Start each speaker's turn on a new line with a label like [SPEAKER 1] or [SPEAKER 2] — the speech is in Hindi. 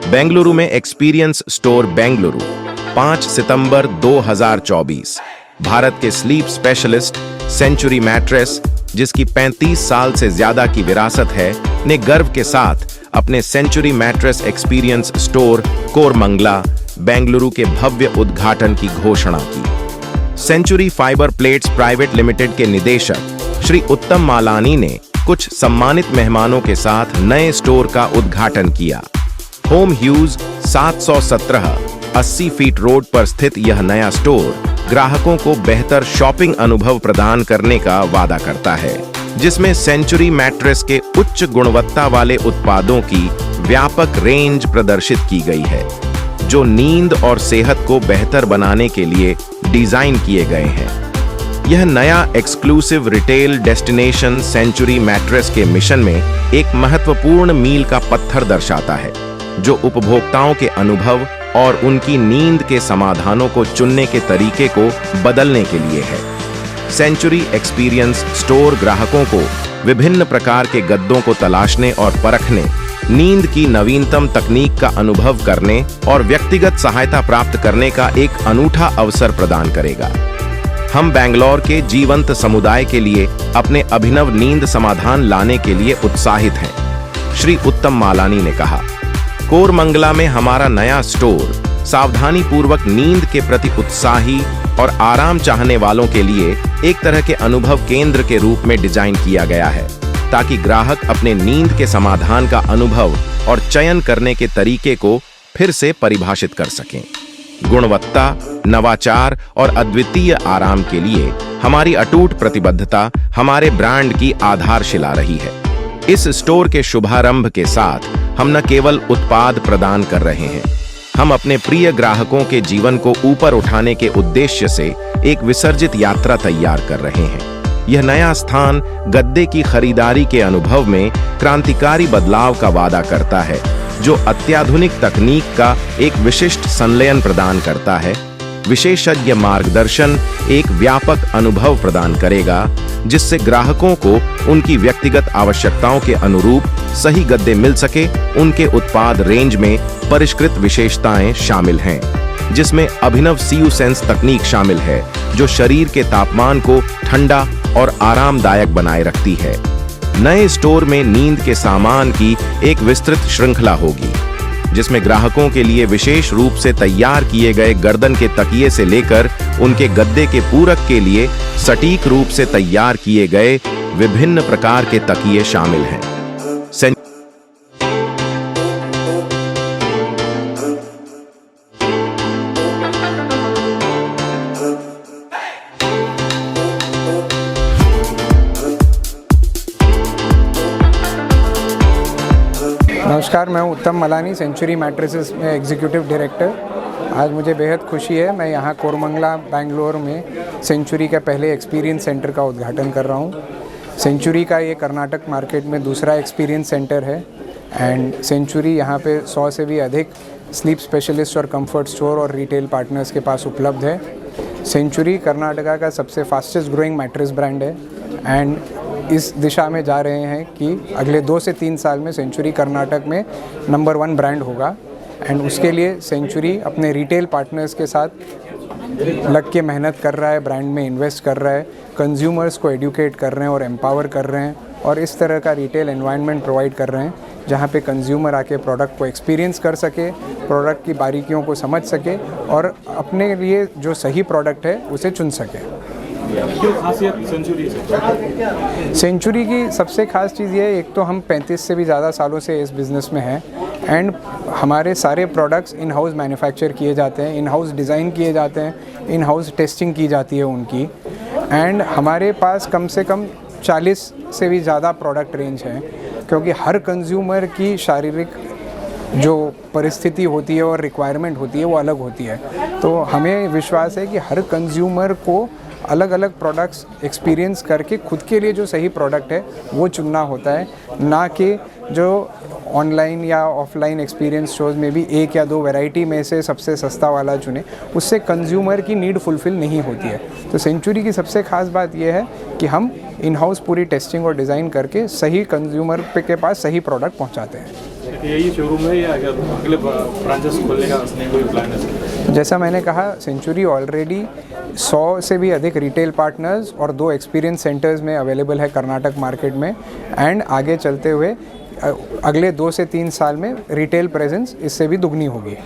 [SPEAKER 1] बेंगलुरु में एक्सपीरियंस स्टोर बेंगलुरु 5 सितंबर 2024। भारत के स्लीप स्पेशलिस्ट सेंचुरी मैट्रेस, जिसकी 35 साल से ज्यादा की विरासत है, ने गर्व के साथ अपने Century Mattress experience store Koramangala Bengaluru के भव्य उद्घाटन की घोषणा की। Century Fibre Plates Private Limited के निदेशक श्री उत्तम मालानी ने कुछ सम्मानित मेहमानों के साथ नए स्टोर का उद्घाटन किया। होम ह्यूज 717 80 फीट रोड पर स्थित यह नया स्टोर ग्राहकों को बेहतर शॉपिंग अनुभव प्रदान करने का वादा करता है, जिसमें सेंचुरी मैट्रेस के उच्च गुणवत्ता वाले उत्पादों की व्यापक रेंज प्रदर्शित की गई है, जो नींद और सेहत को बेहतर बनाने के लिए डिजाइन किए गए हैं। यह नया exclusive retail destination Century Mattress के मिशन में एक महत्वपूर्ण मील का पत्थर दर्शाता है, जो उपभोक्ताओं के अनुभव और उनकी नींद के समाधानों को चुनने के तरीके को बदलने के लिए है। सेंचुरी एक्सपीरियंस स्टोर ग्राहकों को विभिन्न प्रकार के गद्दों को तलाशने और परखने, नींद की नवीनतम तकनीक का अनुभव करने और व्यक्तिगत सहायता प्राप्त करने का एक अनूठा अवसर प्रदान करेगा। हम बेंगलुरु के जीवंत समुदाय के लिए अपने अभिनव नींद समाधान लाने के लिए उत्साहित हैं, श्री उत्तम मालानी ने कहा। कोरमंगला में हमारा नया स्टोर सावधानी पूर्वक नींद के प्रति उत्साही और आराम चाहने वालों के लिए एक तरह के अनुभव केंद्र के रूप में डिजाइन किया गया है, ताकि ग्राहक अपने नींद के समाधान का अनुभव और चयन करने के तरीके को फिर से परिभाषित कर सकें। गुणवत्ता, नवाचार और अद्वितीय आराम के लिए हमारी अटूट प्रतिबद्धता हमारे ब्रांड की आधारशिला रही है। इस स्टोर के शुभारंभ के साथ हम न केवल उत्पाद प्रदान कर रहे हैं, हम अपने प्रिय ग्राहकों के जीवन को ऊपर उठाने के उद्देश्य से एक विसर्जित यात्रा तैयार कर रहे हैं। यह नया स्थान गद्दे की खरीदारी के अनुभव में क्रांतिकारी बदलाव का वादा करता है, जो अत्याधुनिक तकनीक का एक विशिष्ट संलयन प्रदान करता है। विशेषज्ञ मार्गदर्शन एक व्यापक अनुभव प्रदान करेगा, जिससे ग्राहकों को उनकी व्यक्तिगत आवश्यकताओं के अनुरूप सही गद्दे मिल सके। उनके उत्पाद रेंज में परिष्कृत विशेषताएं शामिल हैं, जिसमें अभिनव सीयू सेंस तकनीक शामिल है, जो शरीर के तापमान को ठंडा और आरामदायक बनाए रखती है। नए स्टोर में नींद के सामान की एक विस्तृत श्रृंखला होगी, जिसमें ग्राहकों के लिए विशेष रूप से तैयार किए गए गर्दन के तकिए से लेकर उनके गद्दे के पूरक के लिए सटीक रूप से तैयार किए गए विभिन्न प्रकार के तकिए शामिल हैं।
[SPEAKER 2] नमस्कार, मैं उत्तम मलानी, सेंचुरी मैट्रेसेस में एग्जीक्यूटिव डायरेक्टर। आज मुझे बेहद खुशी है, मैं यहाँ कोरमंगला बेंगलुरु में सेंचुरी का पहले एक्सपीरियंस सेंटर का उद्घाटन कर रहा हूँ। सेंचुरी का ये कर्नाटक मार्केट में दूसरा एक्सपीरियंस सेंटर है एंड सेंचुरी यहाँ पे 100 से भी अधिक स्लीप स्पेशलिस्ट और कंफर्ट स्टोर और रिटेल पार्टनर्स के पास उपलब्ध है। सेंचुरी कर्नाटका का सबसे फास्टेस्ट ग्रोइंग मैट्रेस ब्रांड है एंड इस दिशा में जा रहे हैं कि अगले 2 से 3 साल में सेंचुरी कर्नाटक में नंबर 1 ब्रांड होगा एंड उसके लिए सेंचुरी अपने रिटेल पार्टनर्स के साथ लग के मेहनत कर रहा है, ब्रांड में इन्वेस्ट कर रहा है, कंज्यूमर्स को एडुकेट कर रहे हैं और एम्पावर कर रहे हैं और इस तरह का रिटेल एनवायरनमेंट प्रोवाइड कर रहे हैं जहाँ पे कंज्यूमर आके प्रोडक्ट को एक्सपीरियंस कर सके, प्रोडक्ट की बारीकियों को समझ सके और अपने लिए जो सही प्रोडक्ट है उसे चुन सके।
[SPEAKER 3] क्यों खासियत सेंचुरी से?
[SPEAKER 2] सेंचुरी की सबसे खास चीज़ ये है, एक तो हम 35 से भी ज़्यादा सालों से इस बिज़नेस में हैं एंड हमारे सारे प्रोडक्ट्स इन हाउस मैन्युफैक्चर किए जाते हैं, इन हाउस डिज़ाइन किए जाते हैं, इन हाउस टेस्टिंग की जाती है उनकी एंड हमारे पास कम से कम 40 से भी ज़्यादा प्रोडक्ट रेंज है, क्योंकि हर कंज्यूमर की शारीरिक जो परिस्थिति होती है और रिक्वायरमेंट होती है वो अलग होती है। तो हमें विश्वास है कि हर कंज्यूमर को अलग अलग प्रोडक्ट्स एक्सपीरियंस करके खुद के लिए जो सही प्रोडक्ट है वो चुनना होता है, ना कि जो ऑनलाइन या ऑफलाइन एक्सपीरियंस स्टोर्स में भी एक या दो वैरायटी में से सबसे सस्ता वाला चुने, उससे कंज्यूमर की नीड फुलफ़िल नहीं होती है। तो सेंचुरी की सबसे ख़ास बात यह है कि हम इन हाउस पूरी टेस्टिंग और डिज़ाइन करके सही कंज्यूमर के पास सही प्रोडक्ट पहुंचाते हैं।
[SPEAKER 3] यही शोरूम है या अगले ब्रांचेस खोलने का कोई प्लान है?
[SPEAKER 2] जैसा मैंने कहा, सेंचुरी ऑलरेडी 100 से भी अधिक रिटेल पार्टनर्स और 2 एक्सपीरियंस सेंटर्स में अवेलेबल है कर्नाटक मार्केट में, एंड आगे चलते हुए अगले 2 से 3 साल में रिटेल प्रेजेंस इससे भी दुगनी होगी।